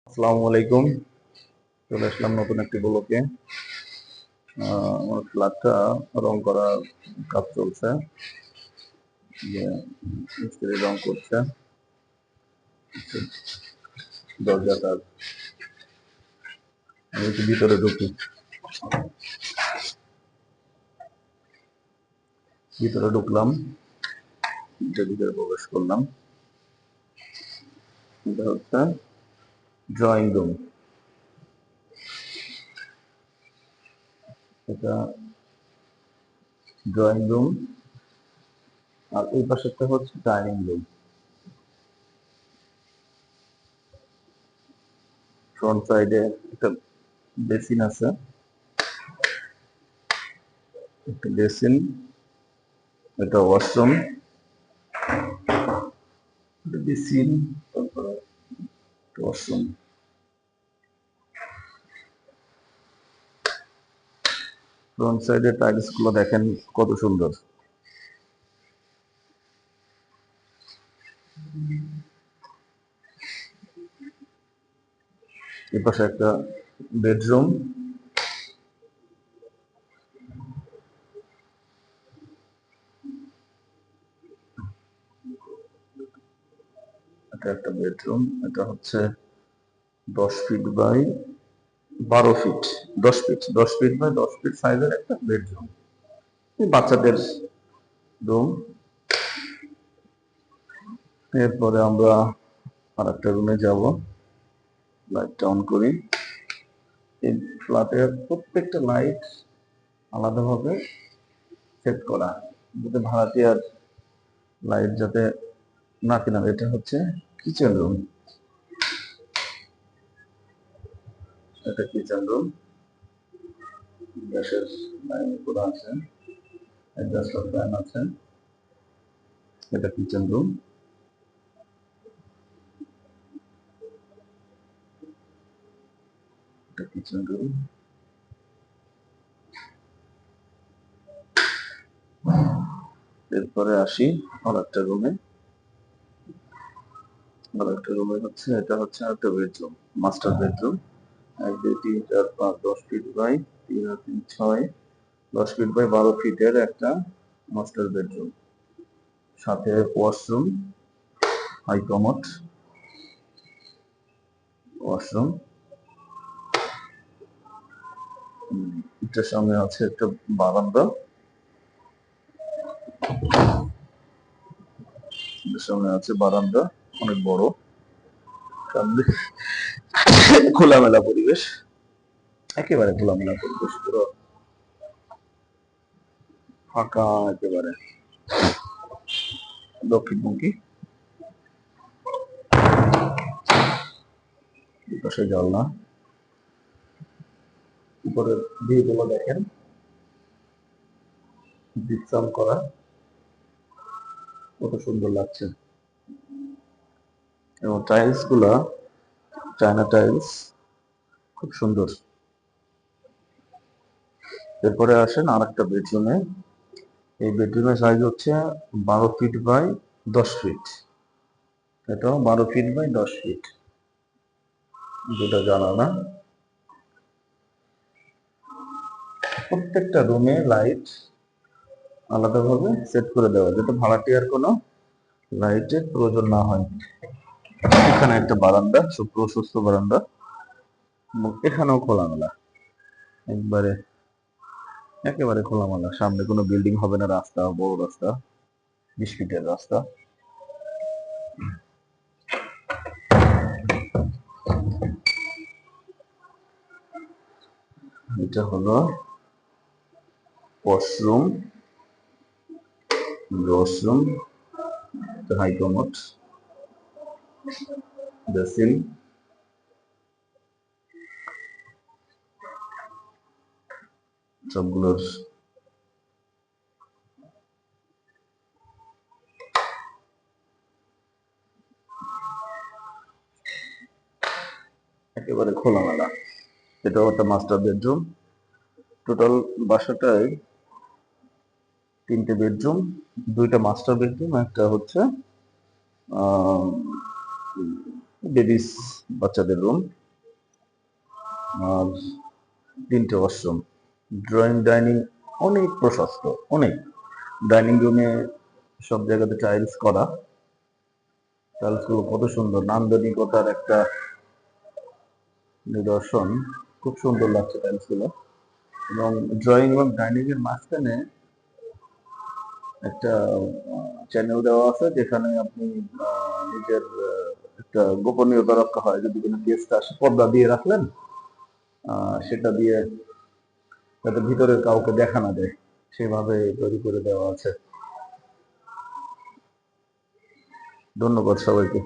আসসালামু আলাইকুম। চলে আসলাম নতুন একটি ব্লকে। আমার ফ্ল্যাটটা রং করার কাজ চলছে, যে মিস্ত্রি রং করছে দরজাটা। আমি একটু ভিতরে ঢুকি, ভিতরে ঢুকলাম, ভিতরে প্রবেশ করলাম। এটা হচ্ছে ড্রয়িং রুম। এটা ড্রয়িং রুম, আর এই পাশেরটা হচ্ছে ডাইনিং রুম। ফ্রন্ট সাইডে একটা বেসিন আছে, একটা বেসিন, এটা ওয়াশরুম, বেসিন, তারপরে ওয়াশরুম। ফ্রন্ট সাইডের টাইলস গুলো দেখেন কত সুন্দর। এপাশে একটা বেডরুম, এটা একটা বেডরুম। এটা হচ্ছে 10 feet by 12 feet, 10 feet, 10 feet by 10 feet সাইজের একটা বেডরুম, বাচ্চাদের রুম। এরপরে আমরা আর একটা রুমে যাব, লাইটটা অন করি। এই ফ্ল্যাটের প্রত্যেকটা লাইট আলাদাভাবে সেট করা, যাতে ভাড়াটিয়ার লাইট যাতে না কেনা। এটা হচ্ছে কিচেন রুম, এটা কিচেন রুম। গ্যাসের লাইন করা আছে, অ্যাডজাস্টার ফ্যান আছে। এটা কিচেন রুম, এটা কিচেন রুম। এরপরে আসি আর একটা রুমে। আর একটা রুমে হচ্ছে, এটা হচ্ছে একটা bedroom, master bedroom. 1 2 3 4 5 10 feet by 3 আর 3 6, 10 ফিট বাই 12 ফিটের একটা মাস্টার বেডরুম, সাথে ওয়াশরুম, হাই কমোড ওয়াশরুম। এটার সামনে আছে একটা বারান্দা, এটার সামনে আছে বারান্দা, অনেক বড়। সামনে খোলামেলা পরিবেশ, একেবারে খোলামেলা পরিবেশ, পুরো ফাঁকা একেবারে, দক্ষিণমুখী। পাশে জানলা, উপরের ভিউ গুলো দেখেন, বিশ্রাম করা কত সুন্দর লাগছে। এবং টাইলস গুলা চায়না টাইলস, খুব সুন্দর। এরপরে আসেন আর একটা বেডরুমে। এই বেডরুমের সাইজ হচ্ছে 12 ফিট বাই 10 ফিট। এটাও 12 ফিট বাই 10 ফিট, দুটা জানালা। প্রত্যেকটা রুমে লাইট আলাদাভাবে সেট করে দেওয়া, যাতে ভাড়াটিয়ার কোনো লাইটের প্রয়োজন না হয়। এখানে একটা বারান্দা, সুপ্রশস্ত বারান্দা, এবং এখানেও খোলামেলা, একবারে একেবারে খোলামেলা। সামনে কোনো বিল্ডিং হবে না, রাস্তা বড় রাস্তা, 20 ফিটের রাস্তা। এটা হলো washroom, washroom, high commode, basin, সবগুলোর একেবারে খোলামেলা। এটাও একটা মাস্টার বেডরুম। টোটাল বাসাটায় 3টে বেডরুম, 2টা মাস্টার বেডরুম, একটা হচ্ছে বেবিস বাচ্চাদের রুম, আর 3টে ওয়াশরুম। ড্রয়িং ডাইনিং অনেক প্রশস্ত, অনেক। ডাইনিং রুমে সব জায়গাতে টাইলস করা, টাইলস গুলো কত সুন্দর, নান্দনিকতার একটা নিদর্শন। খুব সুন্দর লাগছে টাইলস গুলো। এবং ড্রয়িং এবং ডাইনিং এর মাঝখানে একটা চ্যানেল দেওয়া আছে, যেখানে আপনি নিজের একটা গোপনীয়তা রক্ষা হয়। যদি কোনো গেস্ট আসে, পর্দা দিয়ে রাখলেন, সেটা দিয়ে যাতে ভিতরের কাউকে দেখা না যায়, সেভাবে তৈরি করে দেওয়া আছে। ধন্যবাদ সবাইকে।